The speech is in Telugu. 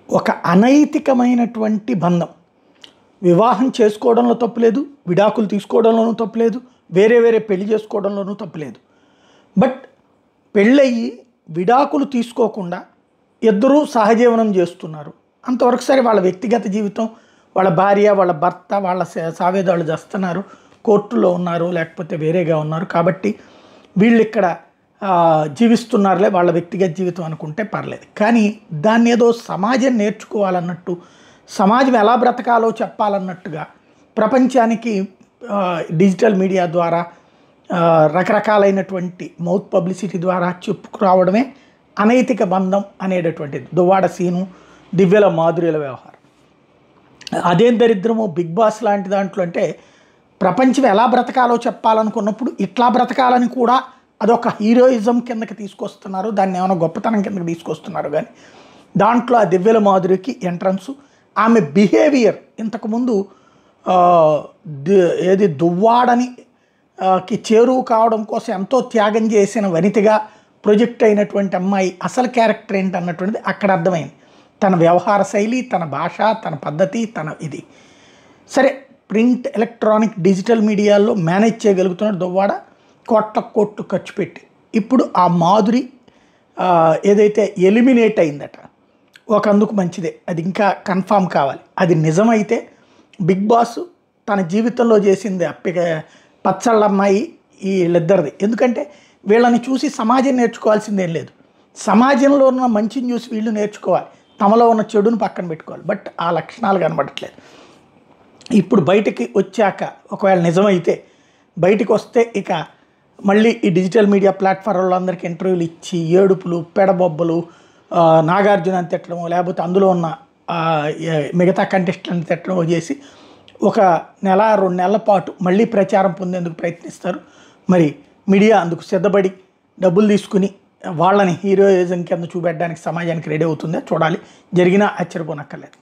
ఒక అనైతికమైనటువంటి బంధం. వివాహం చేసుకోవడంలో తప్పులేదు, విడాకులు తీసుకోవడంలోనూ తప్పులేదు, వేరే వేరే పెళ్లి చేసుకోవడంలోనూ తప్పులేదు. బట్ పెళ్ళయి విడాకులు తీసుకోకుండా ఇద్దరూ సహజీవనం చేస్తున్నారు. అంతవరకు సరే వాళ్ళ వ్యక్తిగత జీవితం, వాళ్ళ భార్య, వాళ్ళ భర్త, వాళ్ళ సావేదాళ్ళు చేస్తున్నారు, కోర్టులో ఉన్నారు, లేకపోతే వేరేగా ఉన్నారు. కాబట్టి వీళ్ళు ఇక్కడ జీవిస్తున్నారులే, వాళ్ళ వ్యక్తిగత జీవితం అనుకుంటే పర్లేదు. కానీ దాన్ని ఏదో సమాజం నేర్చుకోవాలన్నట్టు, సమాజం ఎలా బ్రతకాలో చెప్పాలన్నట్టుగా ప్రపంచానికి డిజిటల్ మీడియా ద్వారా రకరకాలైనటువంటి మౌత్ పబ్లిసిటీ ద్వారా చెప్పుకురావడమే అనైతిక బంధం అనేటటువంటిది. దువ్వాడ సీను, దివ్యల మాధుర్యల వ్యవహారం. అదేం దరిద్రమో బిగ్ బాస్ లాంటి దాంట్లో అంటే ప్రపంచం ఎలా బ్రతకాలో చెప్పాలనుకున్నప్పుడు ఇట్లా బ్రతకాలని కూడా అదొక హీరోయిజం కిందకి తీసుకొస్తున్నారు, దాన్ని ఏమైనా గొప్పతనం కిందకి తీసుకొస్తున్నారు. కానీ దాంట్లో ఆ దివ్యల మాధురికి ఎంట్రన్సు, ఆమె బిహేవియర్ ఇంతకుముందు ఏది దువ్వాడని కి చేరువు కావడం కోసం ఎంతో త్యాగం చేసిన వనితగా ప్రొజెక్ట్ అయినటువంటి అమ్మాయి అసలు క్యారెక్టర్ ఏంటన్నటువంటిది అక్కడ అర్థమైంది. తన వ్యవహార శైలి, తన భాష, తన పద్ధతి, తన ఇది సరే ప్రింట్, ఎలక్ట్రానిక్, డిజిటల్ మీడియాల్లో మేనేజ్ చేయగలుగుతున్నాడు దువ్వాడ కోట్లు ఖర్చు పెట్టి. ఇప్పుడు ఆ మాధురి ఏదైతే ఎలిమినేట్ అయిందట, ఒక అందుకు మంచిదే, అది ఇంకా కన్ఫామ్ కావాలి. అది నిజమైతే బిగ్ బాస్ తన జీవితంలో చేసింది పచ్చళ్ళ అమ్మాయి వీళ్ళిద్దరిది. ఎందుకంటే వీళ్ళని చూసి సమాజం నేర్చుకోవాల్సిందేం లేదు, సమాజంలో ఉన్న మంచిని చూసి వీళ్ళు నేర్చుకోవాలి, తమలో ఉన్న చెడును పక్కన పెట్టుకోవాలి. బట్ ఆ లక్షణాలు కనబడట్లేదు. ఇప్పుడు బయటికి వచ్చాక ఒకవేళ నిజమైతే బయటికి వస్తే ఇక మళ్ళీ ఈ డిజిటల్ మీడియా ప్లాట్ఫామ్లో అందరికీ ఇంటర్వ్యూలు ఇచ్చి ఏడుపులు, పెడబొబ్బలు, నాగార్జున అని తిట్టడము, లేకపోతే అందులో ఉన్న మిగతా కంటెస్టెంట్ని తిట్టడము చేసి ఒక నెల 2 నెలల పాటు మళ్ళీ ప్రచారం పొందేందుకు ప్రయత్నిస్తారు. మరి మీడియా అందుకు సిద్ధపడి డబ్బులు తీసుకుని వాళ్ళని హీరోయిజం కింద చూపెట్టడానికి సమాజానికి రెడీ అవుతుందో చూడాలి. జరిగినా ఆశ్చర్యపోనక్కర్లేదు.